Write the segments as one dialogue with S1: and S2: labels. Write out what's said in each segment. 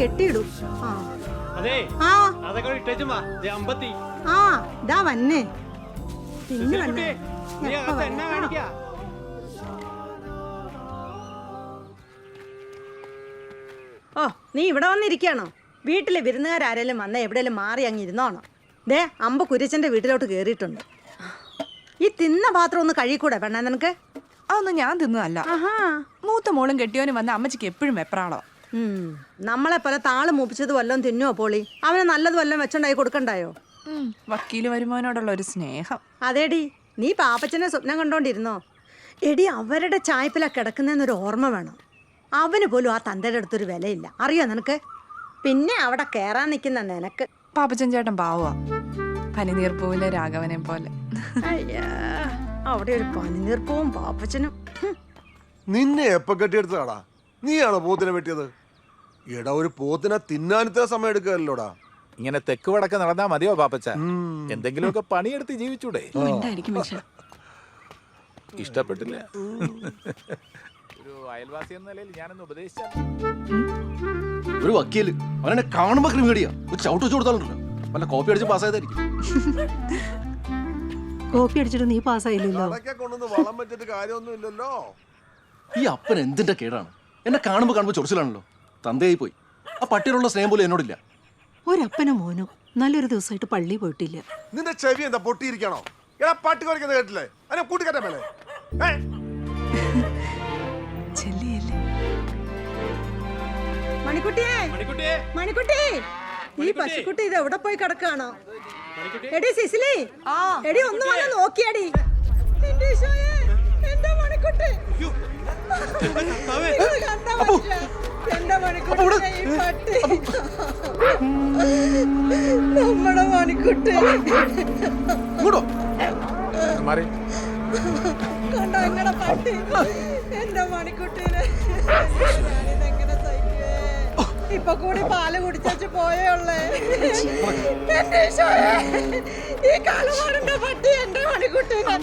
S1: കെട്ടിയിടും. ഇതാ വന്നേ പിന്നെ വന്നേ. ഓ, നീ ഇവിടെ വന്നിരിക്കണോ? വീട്ടിലെ വിരുന്നുകാരാരേലും വന്ന എവിടെയെങ്കിലും മാറി അങ്ങ് ഇരുന്നോണം. ദേ, അമ്പ കുര്യച്ചന്റെ വീട്ടിലോട്ട് കേറിയിട്ടുണ്ട്. ഈ തിന്ന പാത്രം ഒന്ന് കഴിക്കൂടെ പെണ്ണ നിനക്ക്?
S2: അതൊന്നും ഞാൻ തിന്നതല്ല. മൂത്ത മോളും കെട്ടിയോനും വന്ന അമ്മച്ചിക്ക് എപ്പോഴും വെപ്രാളോ.
S1: നമ്മളെ പോലെ താള് മൂപ്പിച്ചത് വല്ലതും തിന്നുവോ പോളി? അവനെ നല്ലത് വല്ലതും വെച്ചുണ്ടായി കൊടുക്കണ്ടായോ?
S2: വക്കീല് വരുമാനോടുള്ള ഒരു സ്നേഹം.
S1: അതേടി, നീ പാപ്പച്ചനെ സ്വപ്നം കണ്ടോണ്ടിരുന്നോ? എടി, അവരുടെ ചായപ്പില കിടക്കുന്നതെന്നൊരു ഓർമ്മ വേണം. അവന് പോലും ആ തന്തയുടെ അടുത്തൊരു വിലയില്ല, അറിയോ നിനക്ക്? പിന്നെ അവിടെ കേറാൻ നിൽക്കുന്ന നിനക്ക്.
S2: പാപ്പച്ചൻ ചേട്ടൻ പാവാ, പനിനീർപ്പൂവിലെ രാഘവനെ പോലെ.
S1: അയ്യാ, അവിടെ ഒരു പനിനീർപ്പവും പാപ്പച്ചനും.
S3: നിന്നെ എപ്പ കെട്ടിയെടുത്തതാടാ? നീയാണോ പോത്തിനെ വെട്ടിയത്? എടാ, ഒരു പോത്തിനെ തിന്നാനത്തെ സമയം എടുക്കല്ലോടാ.
S4: ഇങ്ങനെ തെക്ക് വടക്ക് നടന്നാ മതിയോ പാപ്പച്ച? എന്തെങ്കിലുമൊക്കെ പണിയെടുത്ത് ജീവിച്ചൂടെ? ഇഷ്ടപ്പെട്ടില്ല. ഒരു അയൽവാസി എന്ന നിലയിൽ ഞാനൊന്ന് ഉപദേശിച്ച
S5: ഒരു വക്കീല് അവനെ കാണുമ്പോ ക്രിമിനടിയാ. ഒരു ചവിട്ട് വെച്ച് കൊടുത്താലുണ്ടല്ലോ, വല്ല കോപ്പി അടിച്ച് പാസ്സായതായിരിക്കും.
S1: കോപ്പി അടിച്ചിട്ട് നീ പാസ്സായില്ലല്ലോ.
S3: കൊണ്ടൊന്ന് വളം വെച്ചിട്ട് കാര്യമൊന്നും ഇല്ലല്ലോ.
S5: ഈ അപ്പൻ എന്തിന്റെ കേടാണ്? എന്നെ കാണുമ്പോ ചൊറിച്ചിലാണല്ലോ. തന്തയായി പോയി. ആ പട്ടിയോടുള്ള സ്നേഹം പോലും എന്നോടില്ല.
S1: ഒരപ്പനും മോനും നല്ലൊരു ദിവസമായിട്ട് പള്ളി പോയിട്ടില്ല.
S3: നിന്റെ ചെവി എന്താ പൊട്ടിയിരിക്കണോ? എടാ, പട്ടി കുറയ്ക്കുന്നത് കേട്ടില്ലേ? അതിനെ കൂട്ടിക്കട്ടെ മേലെ.
S1: മണിക്കുട്ടി, ഈ പശുക്കുട്ടി ഇത് എവിടെ പോയി കിടക്കാണോ? എടി സിസിലി, എടി ഒന്ന് വന്ന് നോക്കിയാടി. എന്റെ മണിക്കുട്ടി, എന്റെ മണിക്കുട്ടി, ഈ പട്ടി നമ്മുടെ മണിക്കുട്ടി കണ്ടോ എങ്ങനെ പട്ടി എന്റെ മണിക്കുട്ടീനെ. ഞാനിതെങ്ങനെ സഹിക്കുവേ? ഇപ്പൊ കൂടി പാല് കുടിച്ചു പോയുള്ളേ. എന്റെ ഈശോയെ, ഈ കാലമാറിന്റെ പട്ടി എന്റെ മണിക്കുട്ടീനെ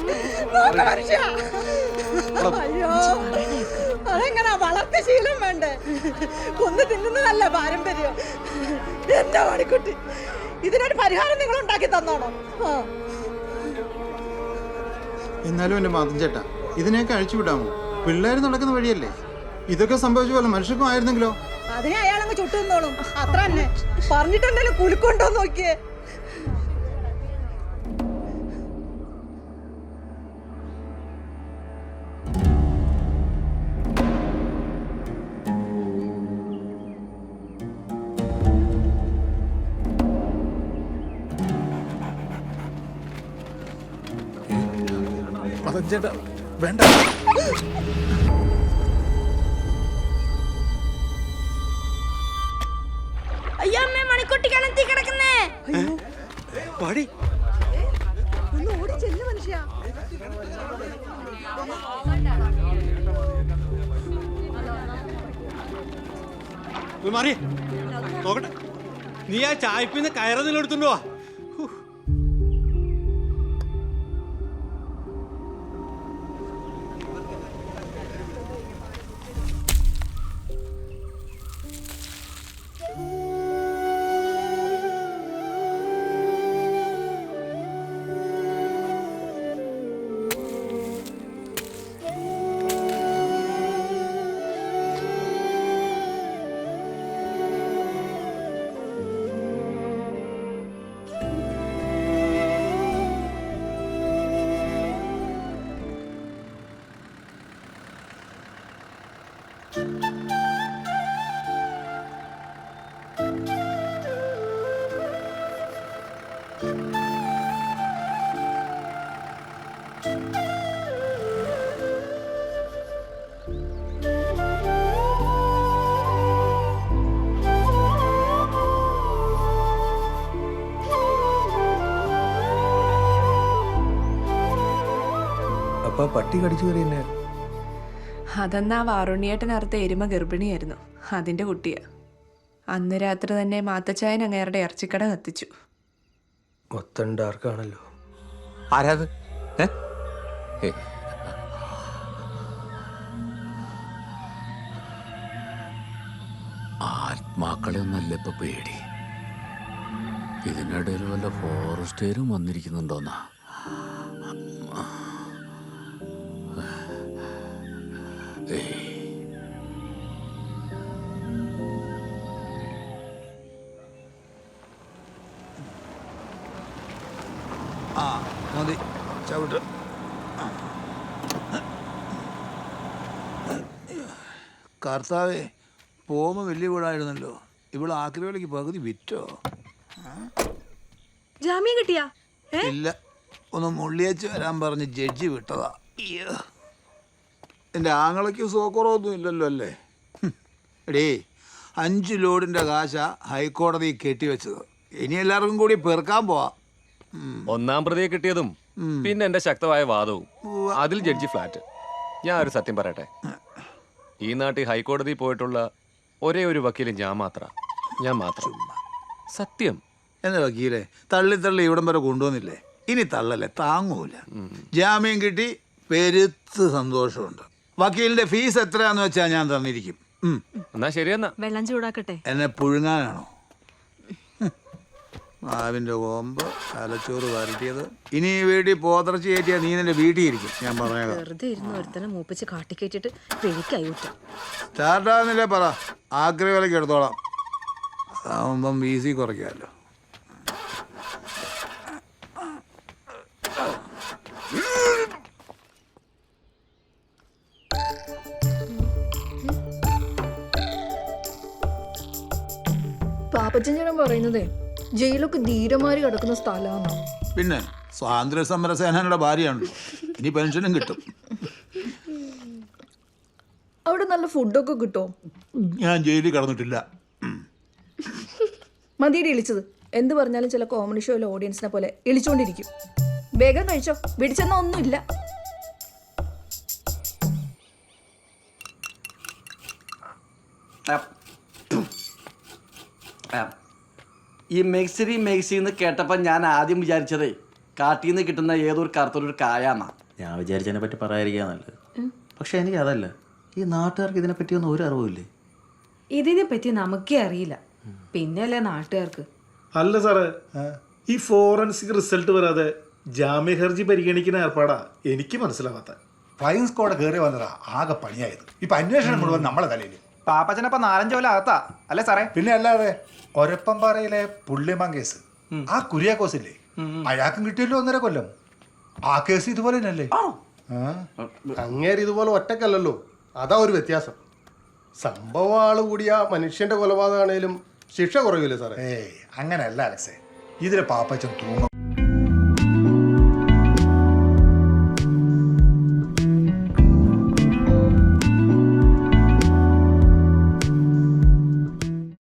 S1: മനുഷ്യ. അയ്യോ, അതെങ്ങനെ വളർത്തി ശീലം വേണ്ടേ? കൊന്നു തിന്നുന്നതല്ല പാരമ്പര്യം. എന്റെ മണിക്കുട്ടി, ഇതിനൊരു പരിഹാരം നിങ്ങൾ ഉണ്ടാക്കി തന്നോണം.
S6: എന്നാലും എന്റെ മാതം ചേട്ടാ, ഇതിനെയൊക്കെ അഴിച്ചുവിടാമോ? പിള്ളേർ നടക്കുന്ന വഴിയല്ലേ. ഇതൊക്കെ സംഭവിച്ച പോലെ മനുഷ്യർക്കും ആയിരുന്നെങ്കിലോ?
S1: അതിനെ അയാളങ്ങ് ചുട്ടു നിന്നോളും, അത്ര തന്നെ. പറഞ്ഞിട്ടുണ്ടല്ലോ കുലുക്കൊണ്ടോ നോക്കിയേ.
S4: ചേട്ടാ വേണ്ട.
S7: അയ്യോ അമ്മേ, മണിക്കുട്ടി കിണറ്റി കിടക്കുന്നേ.
S1: ഒന്ന് ഓടി ചെല്ലു മനുഷ്യ.
S8: നോക്കട്ടെ, നീ ആ ചായപ്പിന്ന് കയറതിൽ എടുത്തുണ്ടോ?
S9: അപ്പൊ പട്ടി കടിച്ചു കയറിയെന്നെ?
S2: അതെന്നാ വാറുണ്ണിയേട്ടനറുത്ത എരുമ ഗർഭിണിയായിരുന്നു, അതിന്റെ കുട്ടിയാ. അന്ന് രാത്രി തന്നെ മാത്തച്ചായൻ അങ്ങേരുടെ ഇറച്ചിക്കട കത്തിച്ചു.
S9: മൊത്തം ഡാർക്കാണല്ലോ.
S4: ആരാത്?
S10: ആത്മാക്കളെ ഒന്നല്ല ഇപ്പൊ പേടി. ഇതിനിടയിൽ വല്ല ഫോറസ്റ്റേരും വന്നിരിക്കുന്നുണ്ടോന്നാ.
S11: മതി ചവിട്ട്. കർത്താവേ, പോകുമ്പോൾ വലിയ വീടായിരുന്നല്ലോ. ഇവിടെ ആക്രിവേലയ്ക്ക് പകുതി വിറ്റോ?
S2: ജാമ്യം കിട്ടിയാ?
S11: ഇല്ല, ഒന്ന് മുള്ളിയച്ച് വരാൻ പറഞ്ഞ് ജഡ്ജി വിട്ടതാ. അയ്യോ, എൻ്റെ ആങ്ങളയ്ക്ക് സുഖക്കുറവൊന്നും ഇല്ലല്ലോ അല്ലേ? എടേ, 5 ലോഡിൻ്റെ കാശ ഹൈക്കോടതി കെട്ടിവെച്ചത്. ഇനി എല്ലാവർക്കും കൂടി പെറുക്കാൻ പോവാ.
S12: ഒന്നാം പ്രതിയെ കിട്ടിയതും പിന്നെ എന്റെ ശക്തമായ വാദവും അതിൽ ജഡ്ജി ഫ്ലാറ്റ്. ഞാൻ ഒരു സത്യം പറയട്ടെ, ഈ നാട്ടിൽ ഹൈക്കോടതി പോയിട്ടുള്ള ഒരേ ഒരു വക്കീല് ഞാൻ മാത്രം. സത്യം.
S11: എന്താ വക്കീലെ, തള്ളി ഇവിടം വരെ കൊണ്ടുവന്നില്ലേ? ഇനി തള്ളല്ലേ, താങ്ങൂല. ജാമ്യം കിട്ടി, പെരുത്ത് സന്തോഷമുണ്ട്. വക്കീലിന്റെ ഫീസ് എത്രയാന്ന് വെച്ചാൽ ഞാൻ തന്നിരിക്കും.
S12: എന്നാ ശരിയെന്നാ.
S2: വെള്ളം ചൂടാക്കട്ടെ?
S11: എന്നെ പുഴുങ്ങാനാണോ? മാവിൻ്റെ കൊമ്പ്, തലച്ചോറ് വരട്ടിയത്. ഇനി ഈ വീട്ടിൽ പോതർച്ച കയറ്റിയാൽ നീ നിന്റെ വീട്ടിൽ ഇരിക്കും. ഞാൻ പറഞ്ഞേക്കാം.
S2: വെറുതെ ഇരുന്ന് ഒരുത്തനെ മൂപ്പിച്ച് കാട്ടിക്കേറ്റിട്ട് പിഴിക്കായി വിട്ടു.
S11: സ്റ്റാർട്ടാകുന്നില്ലേ പറ, ആക്രി വിലക്ക് എടുത്തോളാം. അതാവുമ്പം വീസി കുറയ്ക്കാമല്ലോ.
S13: പാപ്പച്ചൻ ചേട്ടൻ പറയുന്നതേ ജയിലൊക്കെ ധീരമാരി കിടക്കുന്ന സ്ഥലമാണ്.
S11: പിന്നെ സ്വാതന്ത്ര്യ സമര സേനാനിയുടെ ഭാര്യയാണല്ലോ, ഇനി പെൻഷനും കിട്ടും.
S13: അവിടെ നല്ല ഫുഡൊക്കെ കിട്ടുമോ?
S11: ഞാൻ ജയിലിൽ കടന്നിട്ടില്ല.
S13: മതിയുടെ ഇളിച്ചത്. എന്ത് പറഞ്ഞാലും ചില കോമഡി ഷോയിലെ ഓഡിയൻസിനെ പോലെ ഇളിച്ചോണ്ടിരിക്കും. വേഗം കഴിച്ചോ, പിടിച്ചെന്നാ ഒന്നുമില്ല.
S5: ഈ മെക്സിന്ന് കേട്ടപ്പോൾ ഞാൻ ആദ്യം വിചാരിച്ചതേ കാട്ടിൽ നിന്ന് കിട്ടുന്ന ഏതൊരു കറുത്തൊരു കായാന്നാ.
S10: ഞാൻ വിചാരിച്ചതിനെ പറ്റി പറയാതിരിക്കാ നല്ലത്. പക്ഷെ എനിക്ക് അതല്ല, ഈ നാട്ടുകാർക്ക് ഇതിനെ പറ്റിയൊന്നും ഒരു അറിവില്ലേ.
S2: ഇതിനെ പറ്റി നമുക്കേ അറിയില്ല, പിന്നെയല്ലേ നാട്ടുകാർക്ക്.
S4: അല്ല സാറേ, ഈ ഫോറൻസിക് റിസൾട്ട് വരാതെ ജാമ്യ ഹർജി പരിഗണിക്കുന്ന ഏർപ്പാടാ എനിക്ക് മനസ്സിലാവാത്ത.
S6: ഫ്ലൈയിങ് സ്ക്വാഡ് കയറി വന്നതാ ആകെ പണിയായത്. ഇപ്പൊ അന്വേഷണം മുഴുവൻ നമ്മളെ തലയിൽ.
S5: പാപ്പച്ചനപ്പം 4-5 കൊല്ലം അകത്താ അല്ലേ സാറേ?
S6: പിന്നെ അല്ലാതെ ഒരപ്പംപാറയിലെ പുള്ളിമാൻ കേസ്, ആ കുര്യാക്കോസില്ലേ, അയാൾക്കും കിട്ടിയല്ലോ 1.5 കൊല്ലം. ആ കേസ് ഇതുപോലെ തന്നെയല്ലേ?
S3: അങ്ങേര് ഇതുപോലെ ഒറ്റക്കല്ലല്ലോ, അതാ ഒരു വ്യത്യാസം. സംഭവം ആള് കൂടിയ മനുഷ്യന്റെ കൊലപാതകമാണേലും ശിക്ഷ കുറവില്ലേ സാറേ?
S6: ഏയ് അങ്ങനെയല്ല അലക്സേ, ഇതിലെ പാപ്പച്ചൻ തൂങ്ങും.